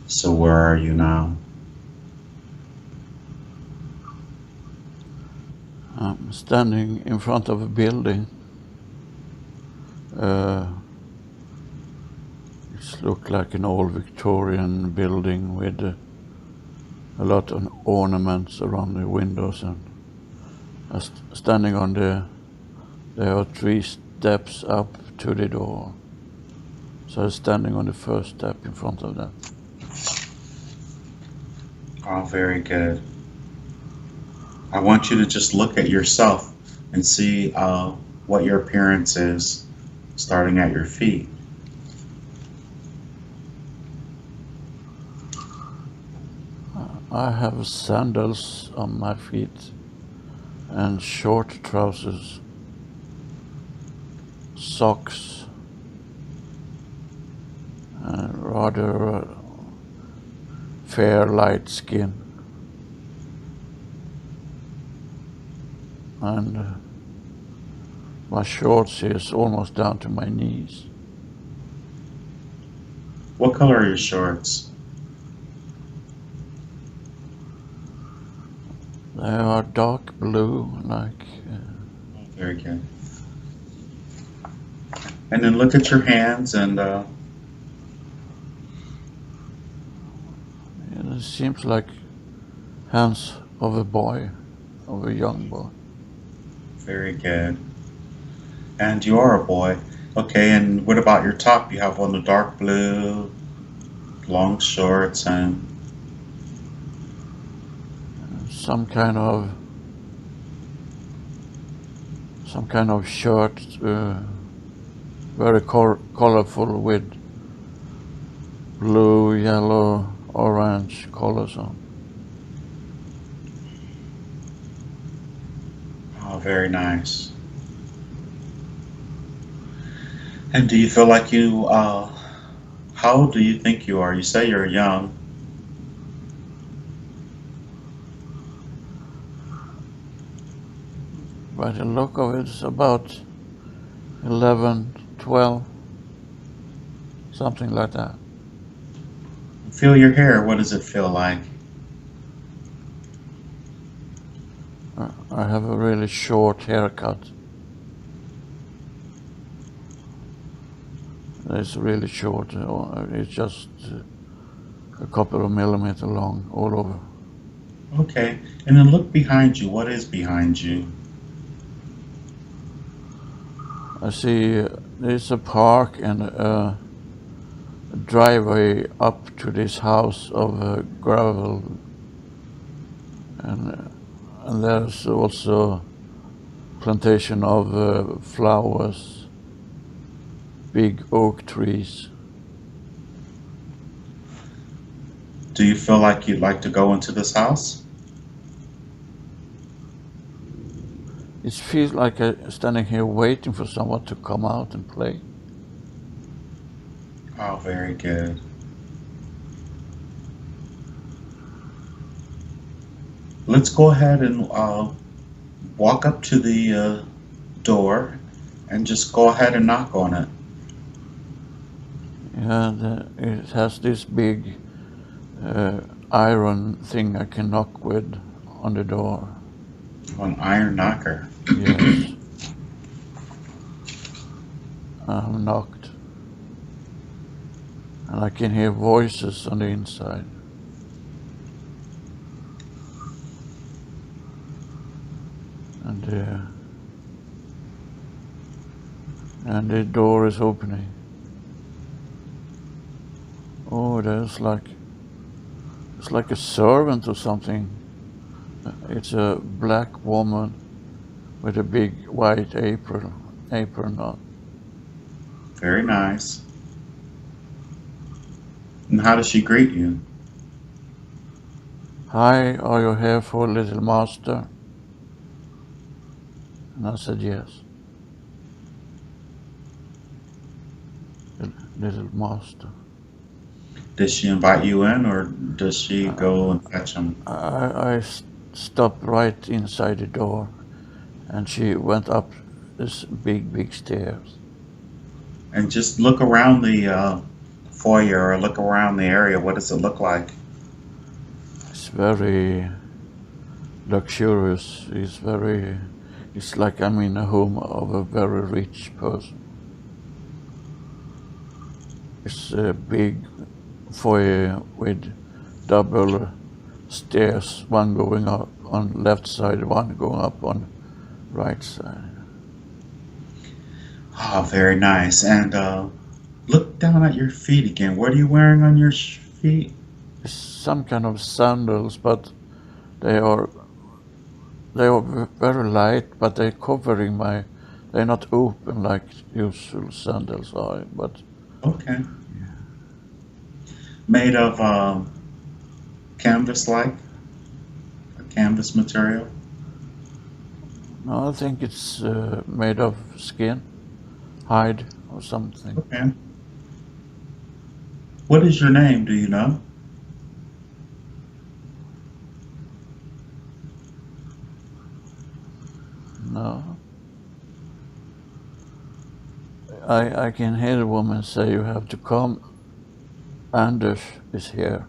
So where are you now? I'm standing in front of a building. Uh, it looks like an old Victorian building with a lot of ornaments around the windows, and standing on there are 3 steps up to the door. So I'm standing on the first step in front of that. Oh, very good. I want you to just look at yourself and see what your appearance is starting at your feet. I have sandals on my feet and short trousers, socks, and rather fair light skin. And my shorts is almost down to my knees. What color are your shorts? They are dark blue, like. Very good. And then look at your hands and It seems like hands of a boy, of a young boy. very good. And you are a boy. Okay, and what about your top? You have on the dark blue, long shorts, and Some kind of shirt, very colorful with blue, yellow, orange colors on. oh, very nice. And do you feel like how old do you think you are? You say you're young. By the look of it, it's about 11, 12, something like that. Feel your hair. What does it feel like? I have a really short haircut. It's really short. It's just a couple of millimeters long all over. Okay, and then look behind you. What is behind you? I see there's a park and a driveway up to this house of gravel, and there's also plantation of flowers, big oak trees. Do you feel like you'd like to go into this house? It feels like I'm standing here waiting for someone to come out and play. Oh, very good. Let's go ahead and walk up to the door and just go ahead and knock on it. Yeah, it has this big iron thing I can knock with on the door. An iron knocker. Yes. I'm knocked. And I can hear voices on the inside. And the door is opening. Oh, it's like a servant or something. It's a black woman with a big white apron on. Very nice. And how does she greet you? Hi, are you here for little master? And I said yes. Little master. Does she invite you in, or does she go and fetch him? I stopped right inside the door, and she went up this big stairs. And just look around the foyer or look around the area, what does it look like? It's very luxurious. It's like I'm in a home of a very rich person. It's a big foyer with double stairs, one going up on left side, one going up on right side. Oh, very nice. And look down at your feet again. What are you wearing on your feet? It's some kind of sandals, but they are very light, but they're covering they're not open like usual sandals are, but Okay. Made of canvas-like, a canvas material. no, I think it's made of skin, hide or something. Okay. What is your name? Do you know? No. I can hear the woman say, "You have to come. Anders is here."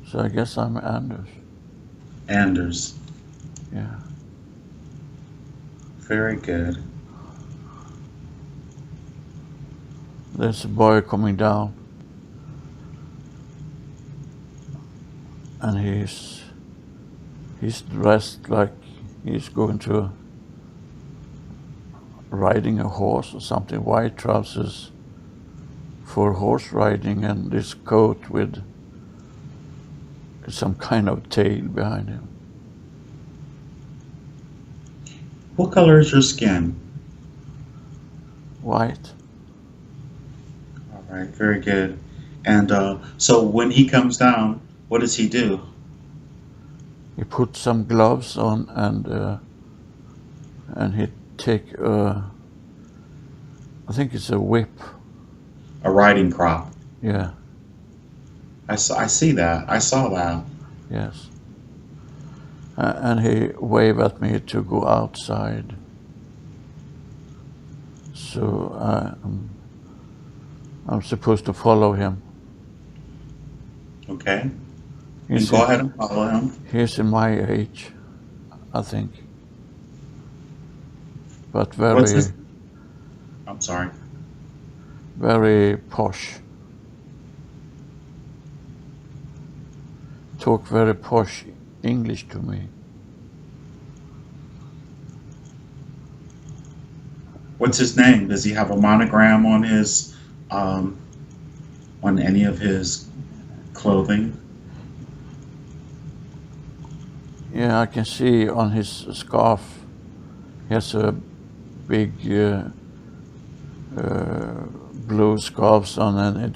So I guess I'm Anders. Anders. Yeah. Very good. There's a boy coming down, and he's dressed like he's going to riding a horse or something. White trousers for horse riding, and this coat with some kind of tail behind him. What color is your skin? White. All right, very good. And so when he comes down, what does he do? He put some gloves on and he take I think it's a whip. A riding crop. Yeah. I see that. I saw that. Yes. And he waved at me to go outside. So I'm supposed to follow him. Okay. And go ahead and follow him. He's in my age, I think. But I'm sorry. very posh. Talk very posh English to me. What's his name? Does he have a monogram on his on any of his clothing? Yeah, I can see on his scarf he has a big blue scarves on, and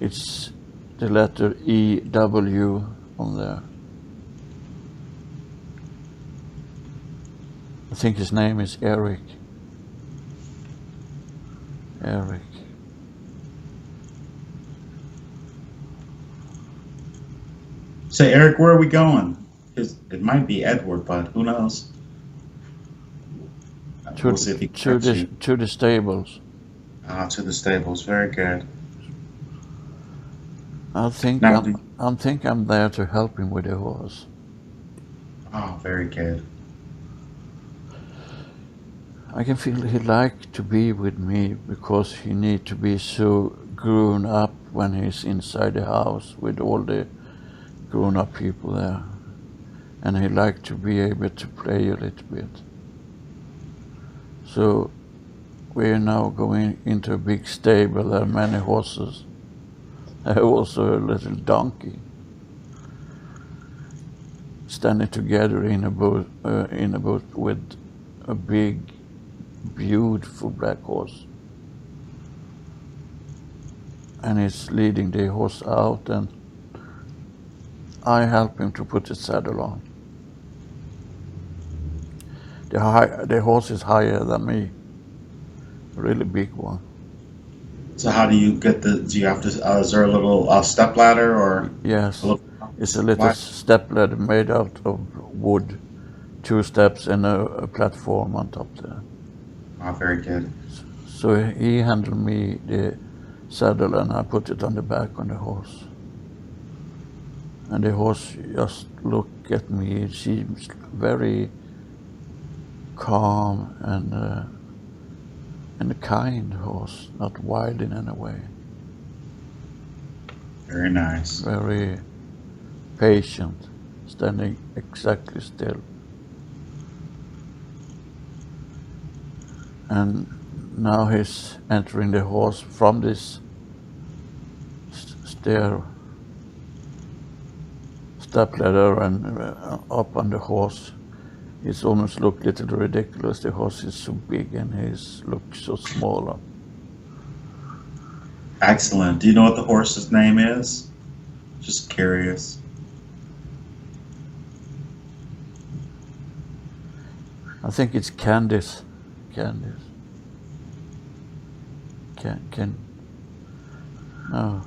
it's the letter EW on there. I think his name is Eric. Eric. Say, Eric, where are we going? It might be Edward, but who knows? We'll see if he catches you. To the stables. To the stables. Very good. I think Now, I'm there to help him with the horse. Oh, very good. I can feel he like to be with me because he need to be so grown up when he's inside the house with all the grown up people there. And he like to be able to play a little bit. So we're now going into a big stable. There are many horses. I have also a little donkey standing together in a boat with a big, beautiful black horse. And he's leading the horse out, and I help him to put the saddle on. The horse is higher than me, a really big one. So how do you get do you have to, is there a little step ladder or? Yes, it's a little step ladder made out of wood, 2 steps and a platform on top there. Oh, very good. So he handled me saddle and I put it on the back on the horse. And the horse just looked at me. It seems very calm and a kind horse, not wild in any way. Very nice. Very patient, standing exactly still. And now he's entering the horse from this step ladder and up on the horse. It almost looked a little ridiculous. The horse is so big and he looks so small. Excellent. Do you know what the horse's name is? Just curious. I think it's Candice. Candice. No.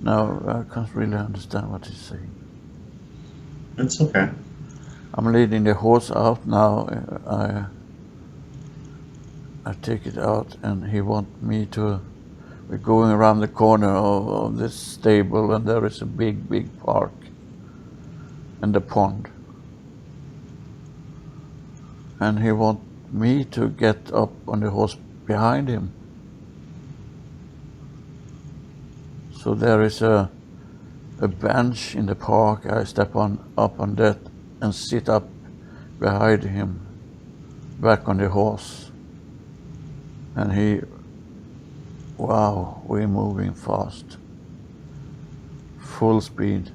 No, I can't really understand what he's saying. It's okay. I'm leading the horse out now. I take it out and he wants me to... We're going around the corner of this stable and there is a big, big park and a pond. And he wants me to get up on the horse behind him. So there is a bench in the park. I step up on that and sit up behind him, back on the horse. And wow, we're moving fast. Full speed.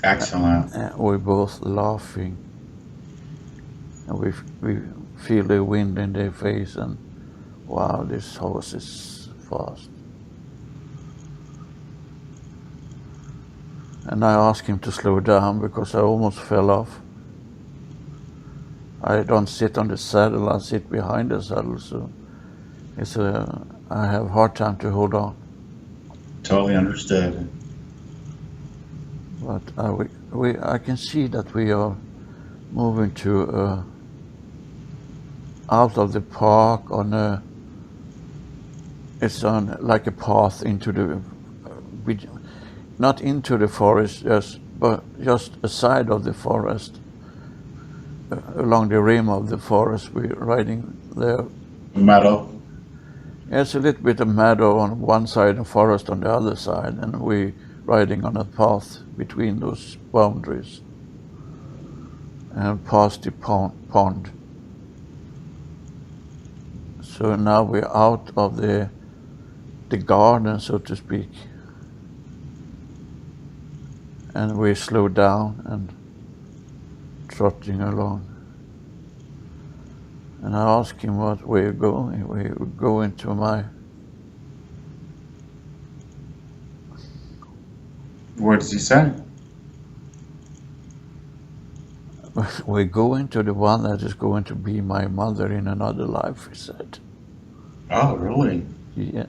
Excellent. And we're both laughing. And we feel the wind in their face and wow, this horse is fast. And I asked him to slow down because I almost fell off. I don't sit on the saddle, I sit behind the saddle, so I have a hard time to hold on. Totally understood. But I can see that we are moving to out of the park it's on like a path into the not into the forest, but just a side of the forest, along the rim of the forest. We're riding there. Meadow. It's a little bit of meadow on one side and forest on the other side, and we're riding on a path between those boundaries and past the pond. So now we're out of the garden, so to speak. And we slow down and trotting along. And I asked him what we're going. We're going to What does he say? We're going to the one that is going to be my mother in another life, he said. Oh, really? Yeah.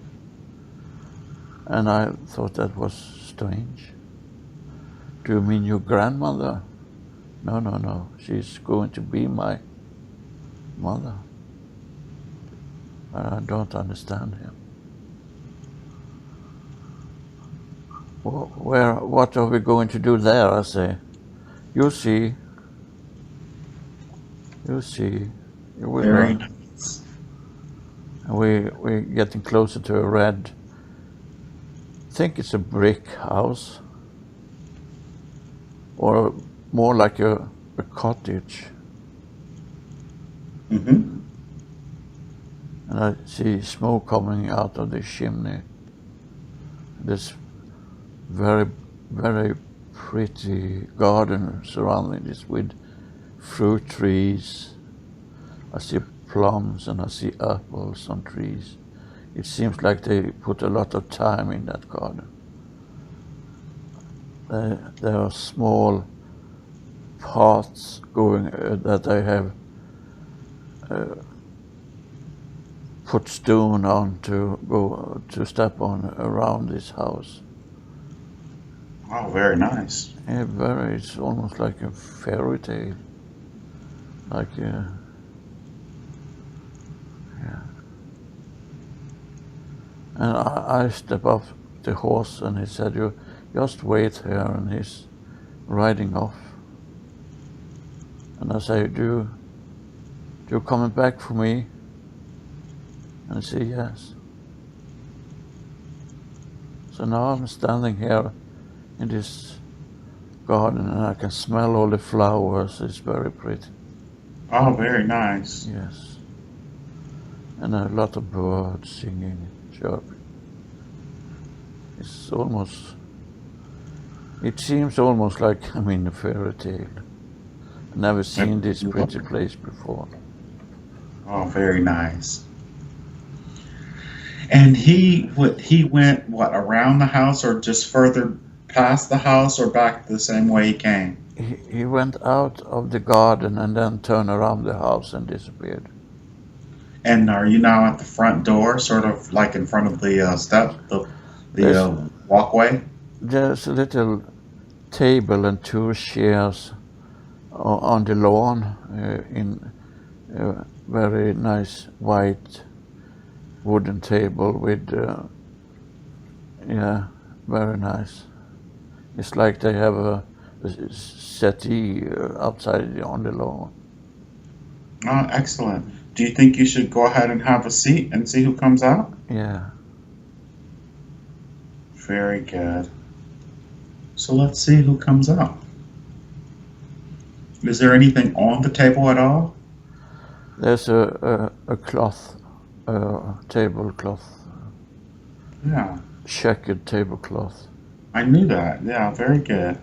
And I thought that was strange. Do you mean your grandmother? No. She's going to be my mother. I don't understand him. What are we going to do there? I say. You see. You will Very learn. nice. And we're getting closer to a red. I think it's a brick house. Or more like a cottage. Mm-hmm. And I see smoke coming out of the chimney. This very, very pretty garden surrounding this with fruit trees. I see plums and I see apples on trees. It seems like they put a lot of time in that garden. There are small paths going that I have put stone on to go to step on around this house. Oh, very nice. It's almost like a fairy tale. like yeah. And I step up the horse, and he said, "You just wait here," and he's riding off. And I say, "Do you coming back for me?" And he said, "Yes." So now I'm standing here in this garden, and I can smell all the flowers. It's very pretty. Oh, very nice. Yes. And a lot of birds singing, chirping. It seems almost like I'm in a fairy tale. I've never seen this pretty place before. Oh, very nice. And he went what, around the house or just further past the house or back the same way he came? He went out of the garden and then turned around the house and disappeared. And are you now at the front door, sort of like in front of the step, the walkway? There's a little table and 2 chairs on the lawn in a very nice white wooden table with, yeah, very nice. It's like they have a settee outside on the lawn. Oh, excellent. Do you think you should go ahead and have a seat and see who comes out? Yeah. Very good. So let's see who comes out. Is there anything on the table at all? There's a cloth, tablecloth, Yeah, checkered tablecloth. I knew that. Yeah, very good.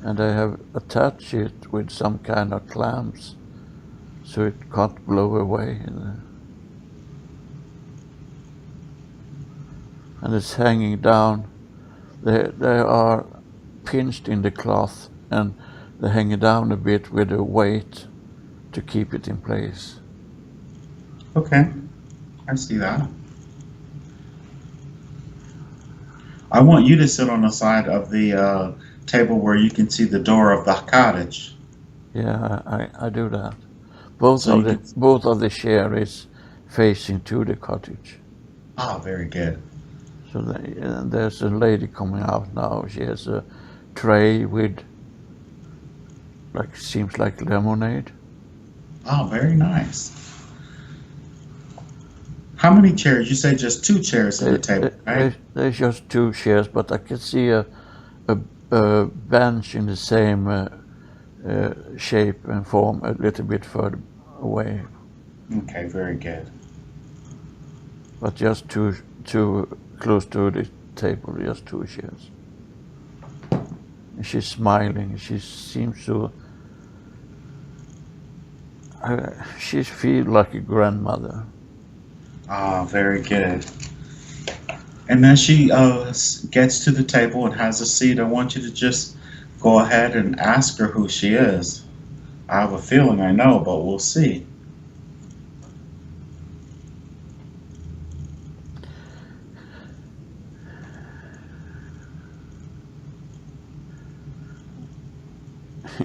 And I have attached it with some kind of clamps so it can't blow away. And it's hanging down. They are pinched in the cloth and they're hanging down a bit with a weight to keep it in place. Okay, I see that. I want you to sit on the side of the table where you can see the door of the cottage. Yeah, I do that. Both So of the chair is facing to the cottage. Ah, very good. So there's a lady coming out now. She has a tray with, seems like lemonade. Oh, very nice. How many chairs? You say just 2 chairs at the table, right? There's just 2 chairs, but I can see a bench in the same shape and form a little bit further away. Okay, very good. But just too close to the table, just 2 chairs. And she's smiling. She seems to. She feels like a grandmother. Ah, very good. And then she gets to the table and has a seat. I want you to just go ahead and ask her who she is. I have a feeling I know, but we'll see.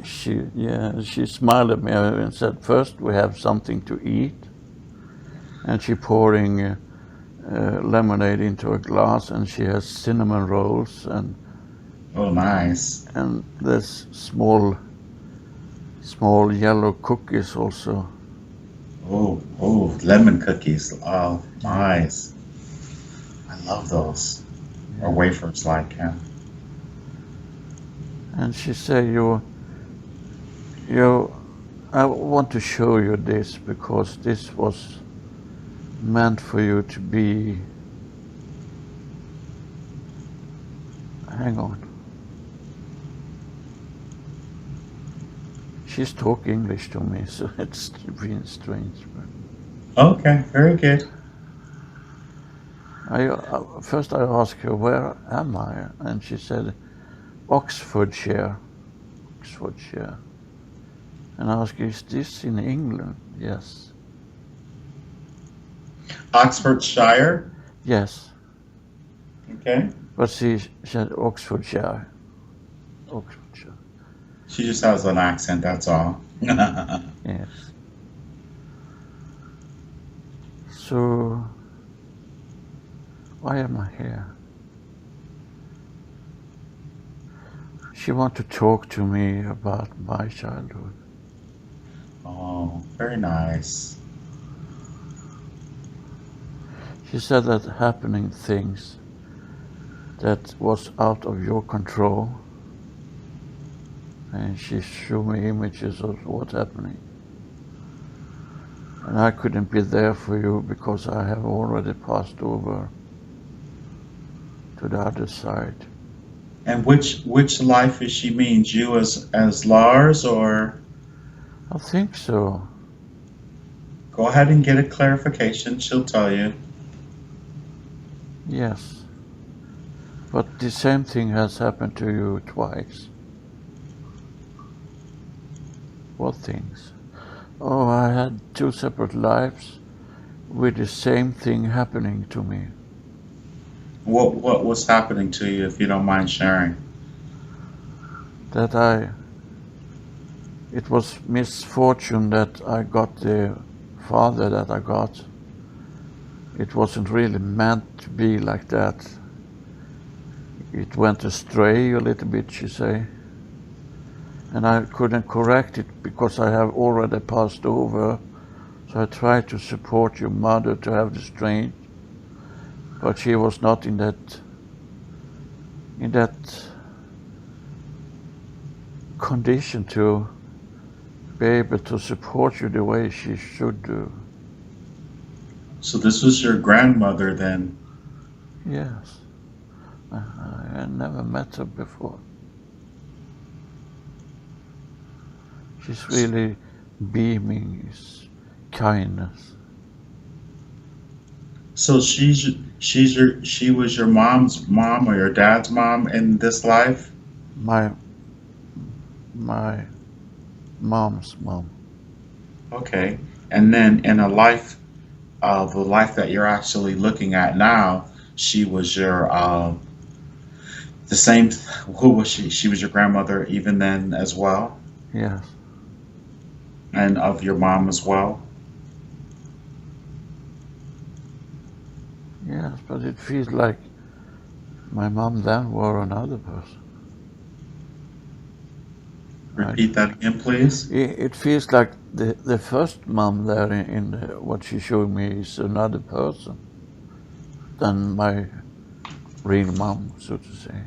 She smiled at me and said, "First we have something to eat." And she pouring lemonade into a glass, and she has cinnamon rolls and Oh, nice. there's small yellow cookies also. Oh, lemon cookies. Oh, nice. I love those. Or wafers like, yeah. And she said, I want to show you this because this was meant for you to be. Hang on. She's talking English to me, so it's been strange. Okay, very good. First I asked her, "Where am I?" And she said, Oxfordshire. And I asked her, "Is this in England?" "Yes." Oxfordshire? "Yes." Okay. But she said Oxfordshire. She just has an accent, that's all. Yes. So, why am I here? She wanted to talk to me about my childhood. Oh, very nice. She said that happening things that was out of your control, and she showed me images of what's happening. And I couldn't be there for you because I have already passed over to the other side. And which life is she means? You as Lars, or I think so. go ahead and get a clarification. She'll tell you. Yes. But the same thing has happened to you twice. What things? Oh, I had two separate lives with the same thing happening to me. What was happening to you, if you don't mind sharing? That it was misfortune that I got the father that I got. It wasn't really meant to be like that. It went astray a little bit, she say. And I couldn't correct it because I have already passed over. So I tried to support your mother to have the strength, but she was not in that condition to be able to support you the way she should do. So this was your grandmother then. Yes, I never met her before. She's really beaming kindness. So she was your mom's mom or your dad's mom in this life? My my mom's mom. Okay. And then in a life the life that you're actually looking at now, she was your the same. Who was she? She was your grandmother even then as well, Yes, and of your mom as well. yes, but it feels like my mom then were another person. Repeat that again, please. It feels like the first mom there in what she showed me is another person than my real mom, so to say.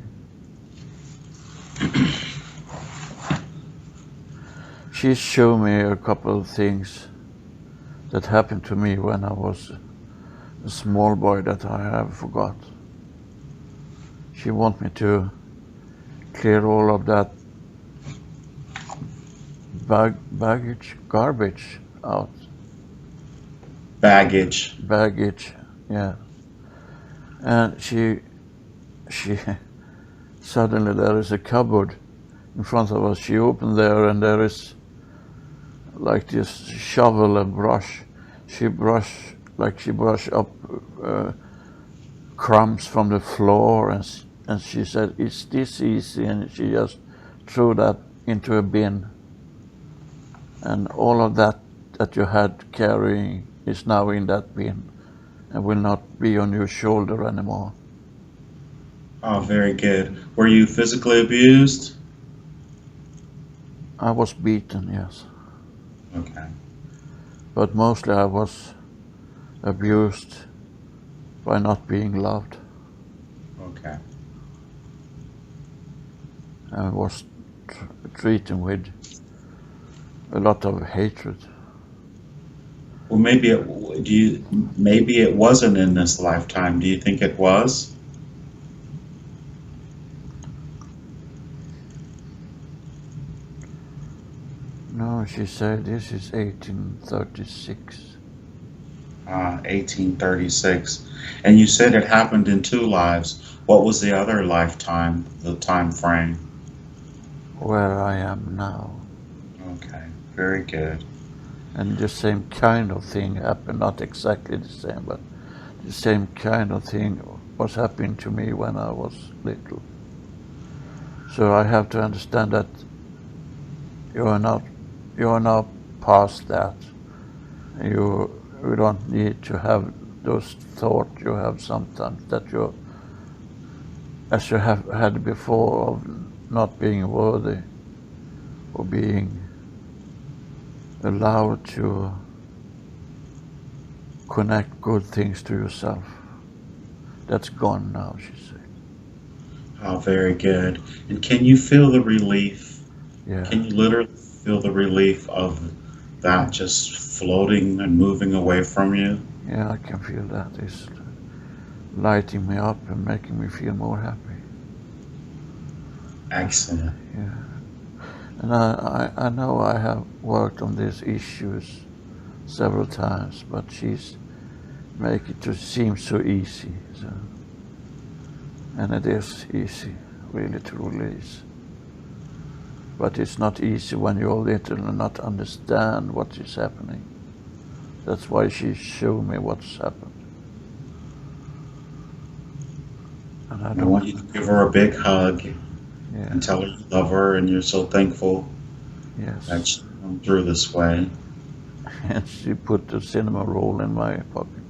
She showed me a couple of things that happened to me when I was a small boy that I have forgot. She want me to clear all of that garbage out. Baggage. Baggage, yeah. And she suddenly there is a cupboard in front of us. She opened there and there is like this shovel and brush. She brush up crumbs from the floor and she said, "It's this easy," and she just threw that into a bin. And all of that you had carrying is now in that bin and will not be on your shoulder anymore. Oh, very good. Were you physically abused? I was beaten, yes. Okay. But mostly I was abused by not being loved. Okay. I was treated with a lot of hatred. Well, maybe it wasn't in this lifetime. Do you think it was? No, she said this is 1836. 1836. And you said it happened in two lives. What was the other lifetime, the time frame? Where I am now. Okay, very good. And the same kind of thing happened, not exactly the same, but the same kind of thing was happening to me when I was little. So I have to understand that you are not you're now past that. You don't need to have those thoughts you have sometimes that you, as you have had before, of not being worthy or being allowed to connect good things to yourself. That's gone now, she said. Oh, very good. And can you feel the relief? Yeah, Can you literally feel the relief of that just floating and moving away from you? yeah, I can feel that. It's lighting me up and making me feel more happy. Excellent. Yeah. And I know I have worked on these issues several times, but she's make it to seem so easy. So, and it is easy, really, to release. But it's not easy when you little and not understand what is happening. That's why she showed me what's happened. And I I want you don't, to give her a big hug yeah, and tell her you love her and you're so thankful that yes. she come through this way. And she put the cinnamon roll in my pocket.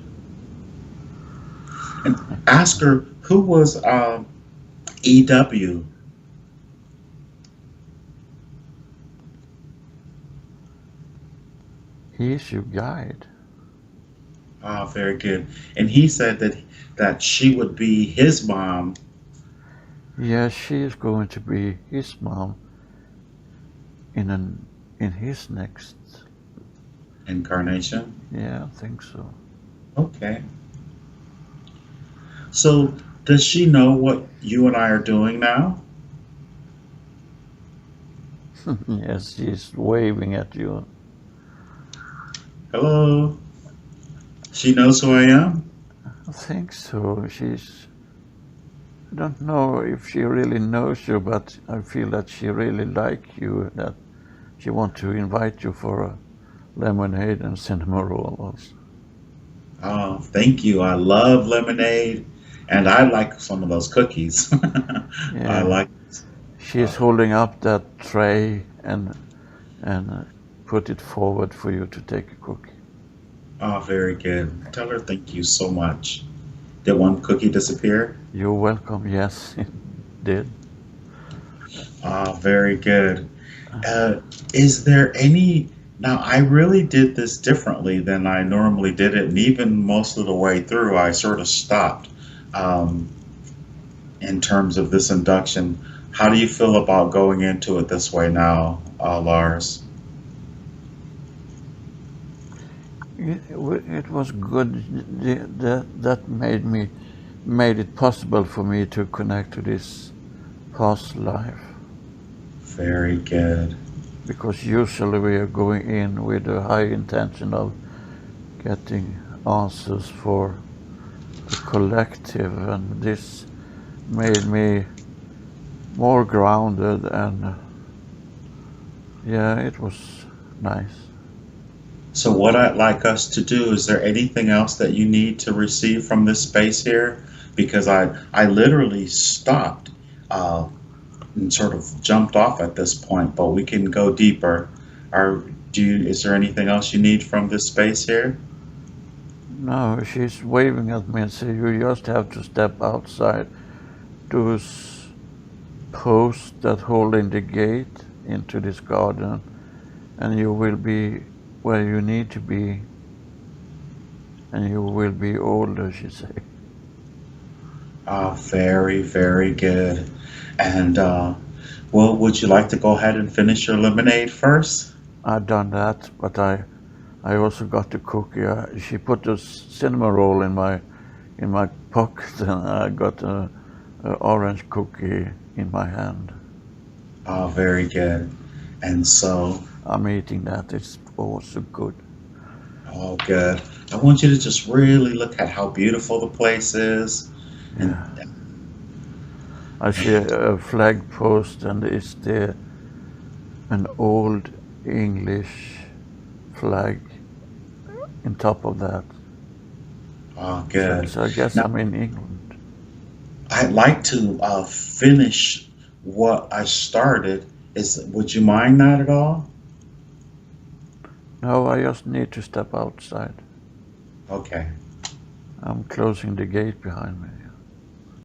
And ask her who was EW. He is your guide. Ah, very good. And he said that she would be his mom. Yes, she is going to be his mom in his next. Incarnation. Yeah, I think so. Okay. So does she know what you and I are doing now? Yes, she's waving at you. Hello. She knows who I am? I think so. I don't know if she really knows you, but I feel that she really likes you, that she wants to invite you for a lemonade and cinnamon roll also. Oh, thank you. I love lemonade and I like some of those cookies. I Yeah, like she's uh, holding up that tray and put it forward for you to take a cookie. oh, very good. Tell her thank you so much. Did one cookie disappear? You're welcome. Yes, it did. Ah, very good. Uh, is there any? Now, I really did this differently than I normally did it, and even most of the way through, I sort of stopped um, in terms of this induction. How do you feel about going into it this way now, Lars? It was good. That made it possible for me to connect to this past life. Very good. Because usually we are going in with a high intention of getting answers for the collective, and this made me more grounded, and yeah, it was nice. So, what I'd like us to do, is there anything else that you need to receive from this space here? Because I literally stopped uh, and sort of jumped off at this point, but we can go deeper. Are, is there anything else you need from this space here? No, she's waving at me and saying, you just have to step outside those posts that hold in the gate into this garden, and you will be where you need to be, and you will be older, she said. Very, very good. And well, would you like to go ahead and finish your lemonade first? I've done that, but I also got the cookie. She put the cinnamon roll in my pocket, and I got a orange cookie in my hand. Very good. And so, I'm eating that. It's also good. all good. I want you to just really look at how beautiful the place is. And Yeah. I see a flag post, and it's an old English flag in top of that. good. So I guess Now, I'm in England. I'd like to finish what I started. Would you mind that at all? No, I just need to step outside. Okay. I'm closing the gate behind me.